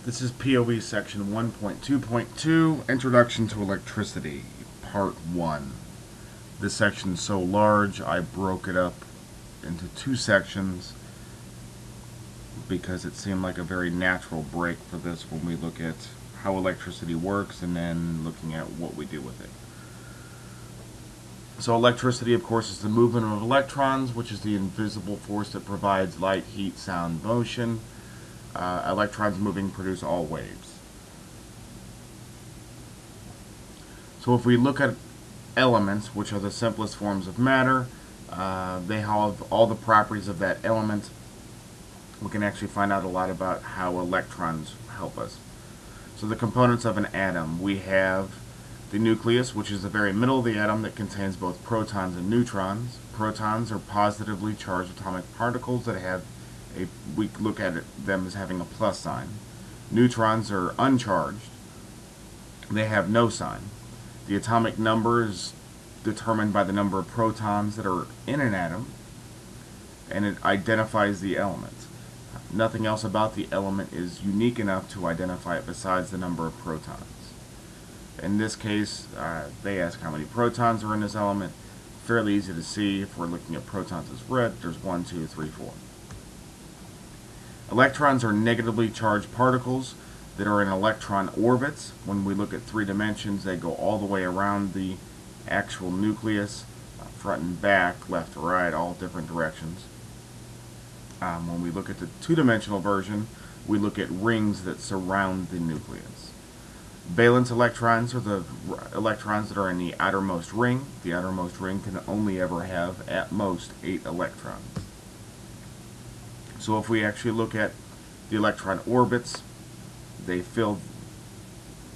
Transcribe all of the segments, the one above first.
This is POE section 1.2.2, Introduction to Electricity, part 1. This section is so large I broke it up into 2 sections because it seemed like a very natural break for this when we look at how electricity works and then looking at what we do with it. So electricity, of course, is the movement of electrons, which is the invisible force that provides light, heat, sound, motion. Electrons moving produce all waves. So if we look at elements, which are the simplest forms of matter, they have all the properties of that element. We can actually find out a lot about how electrons help us. So the components of an atom, we have the nucleus, which is the very middle of the atom that contains both protons and neutrons. Protons are positively charged atomic particles that have we look at them as having a plus sign. Neutrons are uncharged. They have no sign. The atomic number is determined by the number of protons that are in an atom, and it identifies the element. Nothing else about the element is unique enough to identify it besides the number of protons. In this case, they ask how many protons are in this element. Fairly easy to see if we're looking at protons as red. There's 1, 2, 3, 4. Electrons are negatively charged particles that are in electron orbits. When we look at 3 dimensions, they go all the way around the actual nucleus, front and back, left to right, all different directions. When we look at the 2-dimensional version, we look at rings that surround the nucleus. Valence electrons are the electrons that are in the outermost ring. The outermost ring can only ever have, at most, 8 electrons. So if we actually look at the electron orbits, the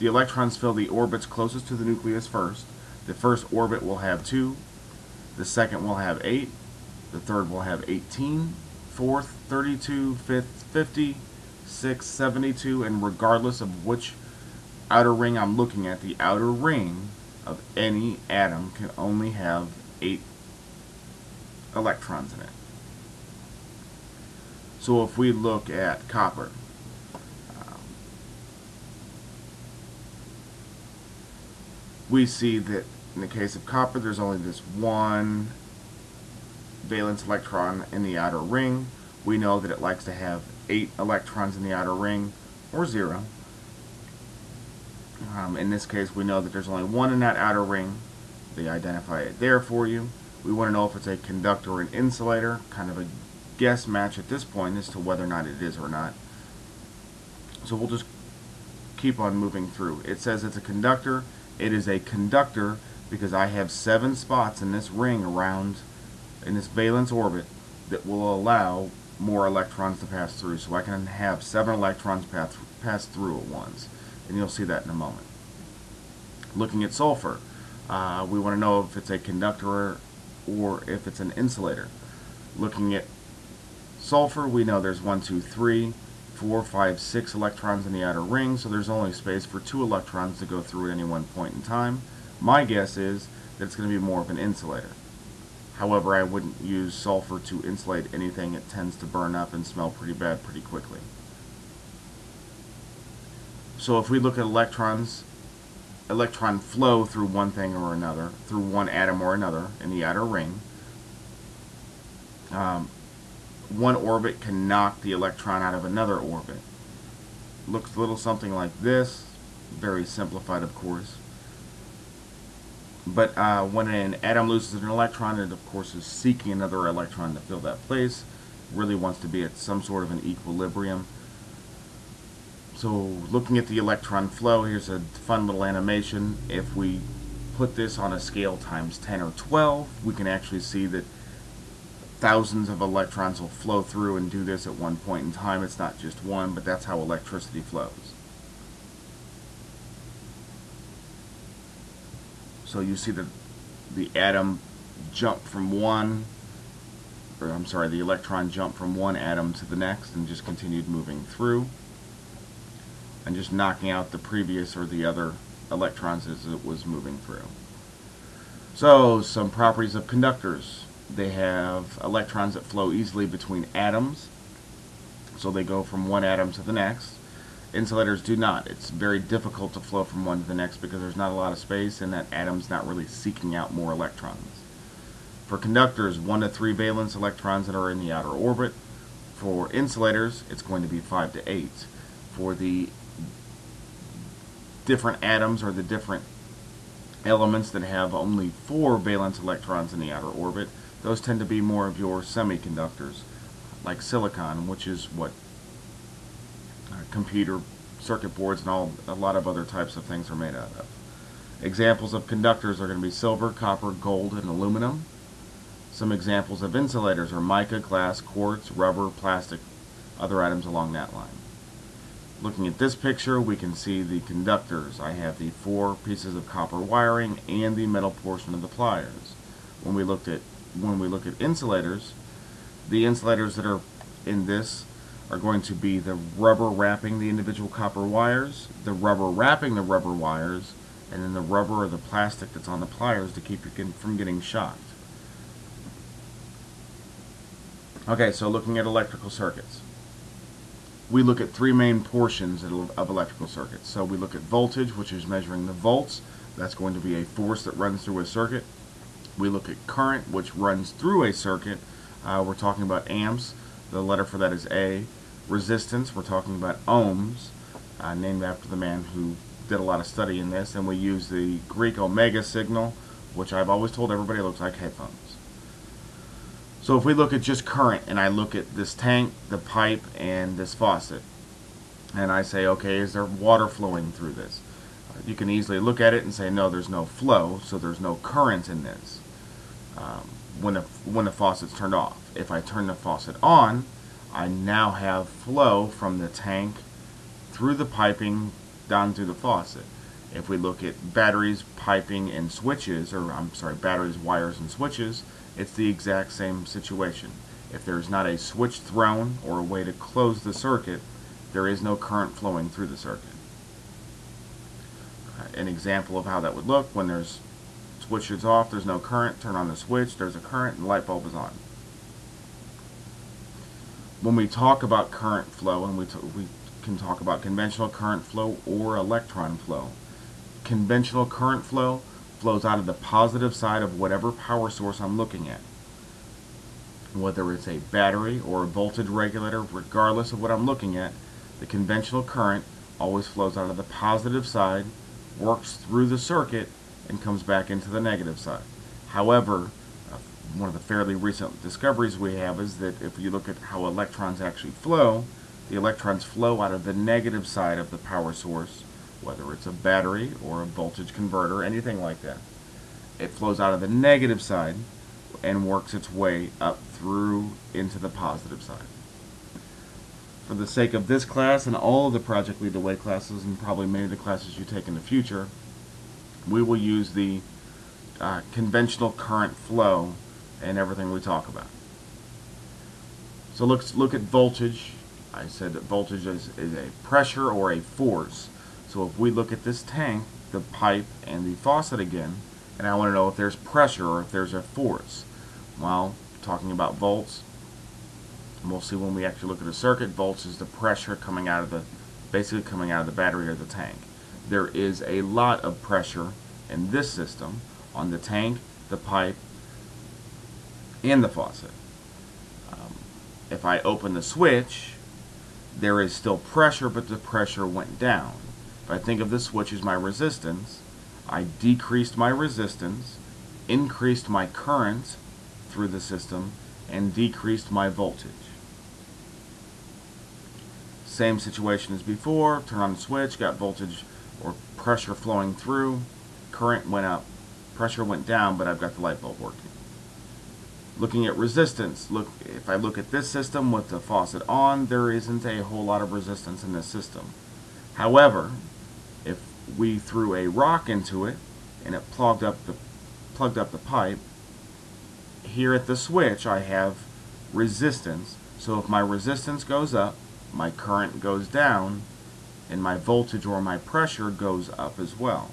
electrons fill the orbits closest to the nucleus first. The first orbit will have 2, the second will have 8, the third will have 18, fourth 32, fifth 50, sixth 72, and regardless of which outer ring I'm looking at, the outer ring of any atom can only have 8 electrons in it. So if we look at copper, we see that in the case of copper, there's only this one valence electron in the outer ring. We know that it likes to have 8 electrons in the outer ring, or 0. In this case, we know that there's only 1 in that outer ring. They identify it there for you. We want to know if it's a conductor or an insulator, kind of a guess match at this point as to whether or not it is or not. So we'll just keep on moving through. It says it's a conductor. It is a conductor because I have 7 spots in this ring around in this valence orbit that will allow more electrons to pass through. So I can have 7 electrons pass through at once, and you'll see that in a moment. Looking at sulfur, we want to know if it's a conductor or if it's an insulator. Looking at sulfur, we know there's 1, 2, 3, 4, 5, 6 electrons in the outer ring, so there's only space for 2 electrons to go through at any one point in time. My guess is that it's going to be more of an insulator. However, I wouldn't use sulfur to insulate anything. It tends to burn up and smell pretty bad pretty quickly. So if we look at electrons, electron flow through one thing or another, through one atom or another in the outer ring. One orbit can knock the electron out of another orbit. Looks a little something like this, very simplified of course. But when an atom loses an electron, it of course is seeking another electron to fill that place. Really wants to be at some sort of an equilibrium. So looking at the electron flow, here's a fun little animation. If we put this on a scale times 10 or 12, we can actually see that thousands of electrons will flow through and do this at one point in time. It's not just one, but that's how electricity flows. So you see that the atom jumped from the electron jumped from one atom to the next and just continued moving through and just knocking out the previous or the other electrons as it was moving through. So some properties of conductors. They have electrons that flow easily between atoms, so they go from one atom to the next. Insulators do not. It's very difficult to flow from one to the next because there's not a lot of space and that atom's not really seeking out more electrons. For conductors, 1 to 3 valence electrons that are in the outer orbit. For insulators, it's going to be 5 to 8. For the different atoms or the different elements that have only 4 valence electrons in the outer orbit, those tend to be more of your semiconductors, like silicon, which is what computer circuit boards and a lot of other types of things are made out of. Examples of conductors are going to be silver, copper, gold, and aluminum. Some examples of insulators are mica, glass, quartz, rubber, plastic, other items along that line. Looking at this picture, we can see the conductors. I have the 4 pieces of copper wiring and the metal portion of the pliers. When we look at insulators, the insulators that are in this are going to be the rubber wrapping the individual copper wires, the rubber wrapping the rubber wires, and then the rubber or the plastic that's on the pliers to keep you from getting shocked. Okay, so looking at electrical circuits. We look at 3 main portions of electrical circuits. So we look at voltage, which is measuring the volts. That's going to be a force that runs through a circuit. We look at current, which runs through a circuit. We're talking about amps. The letter for that is A. Resistance, we're talking about ohms, named after the man who did a lot of study in this. And we use the Greek omega signal, which I've always told everybody looks like headphones. So if we look at just current, and I look at this tank, the pipe, and this faucet, and I say, okay, is there water flowing through this? You can easily look at it and say, no, there's no flow, so there's no current in this when the faucet's turned off. If I turn the faucet on, I now have flow from the tank through the piping down through the faucet. If we look at batteries, piping, and switches, or I'm sorry, batteries, wires, and switches, it's the exact same situation. If there's not a switch thrown or a way to close the circuit, there is no current flowing through the circuit. An example of how that would look: when there's switch is off, there's no current, turn on the switch, there's a current, and the light bulb is on. When we talk about current flow, and we can talk about conventional current flow or electron flow. Conventional current flow flows out of the positive side of whatever power source I'm looking at. Whether it's a battery or a voltage regulator, regardless of what I'm looking at, the conventional current always flows out of the positive side, works through the circuit, and comes back into the negative side. However, one of the fairly recent discoveries we have is that if you look at how electrons actually flow, the electrons flow out of the negative side of the power source, whether it's a battery or a voltage converter, anything like that. It flows out of the negative side and works its way up through into the positive side. For the sake of this class and all of the Project Lead the Way classes, and probably many of the classes you take in the future, we will use the conventional current flow in everything we talk about. So let's look at voltage. I said that voltage is a pressure or a force. So if we look at this tank, the pipe, and the faucet again, and I want to know if there's pressure or if there's a force. Well, talking about volts, and we'll see when we actually look at a circuit, volts is the pressure coming out of basically coming out of the battery or the tank. There is a lot of pressure in this system on the tank, the pipe, and the faucet. If I open the switch, there is still pressure, but the pressure went down. If I think of the switch as my resistance, I decreased my resistance, increased my current through the system, and decreased my voltage. Same situation as before, turn on the switch, got voltage or pressure flowing through, current went up, pressure went down, but I've got the light bulb working. Looking at resistance, if I look at this system with the faucet on, there isn't a whole lot of resistance in this system. However, if we threw a rock into it and it plugged up the pipe, here at the switch I have resistance. So if my resistance goes up, my current goes down, and my voltage or my pressure goes up as well.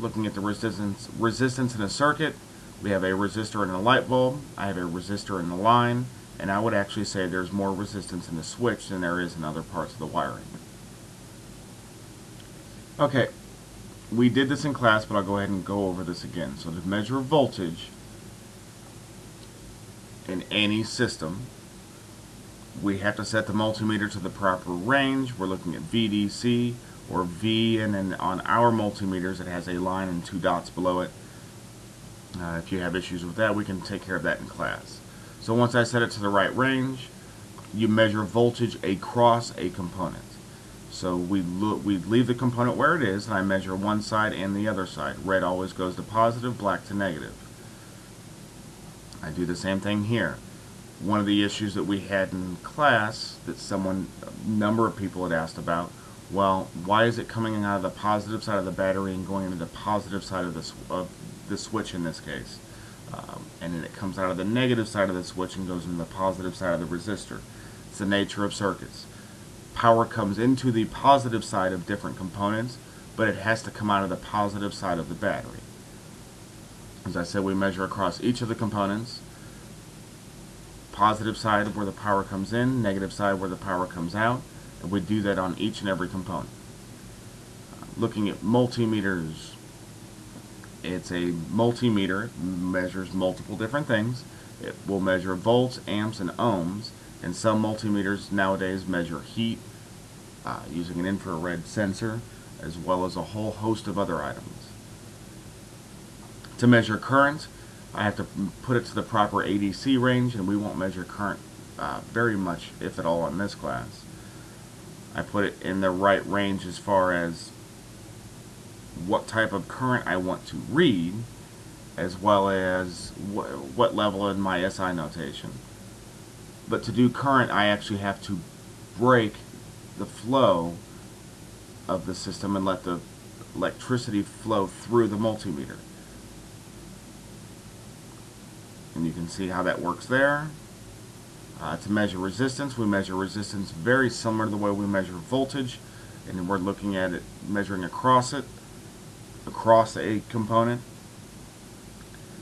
Looking at the resistance in a circuit, we have a resistor and a light bulb. I have a resistor in the line, and I would actually say there's more resistance in the switch than there is in other parts of the wiring. Okay, we did this in class, but I'll go ahead and go over this again. So to measure voltage in any system, we have to set the multimeter to the proper range. We're looking at VDC or V, and then on our multimeters it has a line and 2 dots below it. If you have issues with that, we can take care of that in class. So once I set it to the right range, you measure voltage across a component. So we leave the component where it is, and I measure one side and the other side. Red always goes to positive, black to negative. I do the same thing here. One of the issues that we had in class that a number of people had asked about, well, why is it coming out of the positive side of the battery and going into the positive side of the switch in this case? And then it comes out of the negative side of the switch and goes into the positive side of the resistor. It's the nature of circuits. Power comes into the positive side of different components, but it has to come out of the positive side of the battery. As I said, we measure across each of the components. Positive side where the power comes in, negative side where the power comes out, and we do that on each and every component. Looking at multimeters, it's a multimeter. It measures multiple different things. It will measure volts, amps, and ohms, and some multimeters nowadays measure heat using an infrared sensor, as well as a whole host of other items. To measure current, I have to put it to the proper ADC range, and we won't measure current very much, if at all, in this class. I put it in the right range as far as what type of current I want to read, as well as what level in my SI notation. But to do current, I actually have to break the flow of the system and let the electricity flow through the multimeter. And you can see how that works there. To measure resistance, we measure resistance very similar to the way we measure voltage, and we're looking at it, measuring across a component.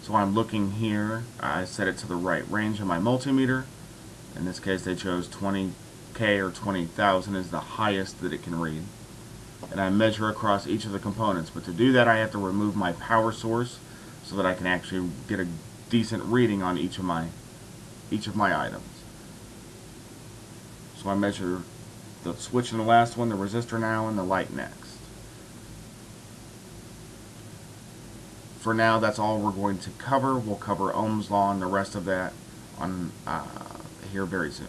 So I'm looking here, I set it to the right range on my multimeter. In this case they chose 20K or 20,000 is the highest that it can read. And I measure across each of the components, but to do that I have to remove my power source so that I can actually get a decent reading on each of my items. So I measure the switch in the last one, the resistor now, and the light next. For now, that's all we're going to cover. We'll cover Ohm's law and the rest of that on here very soon.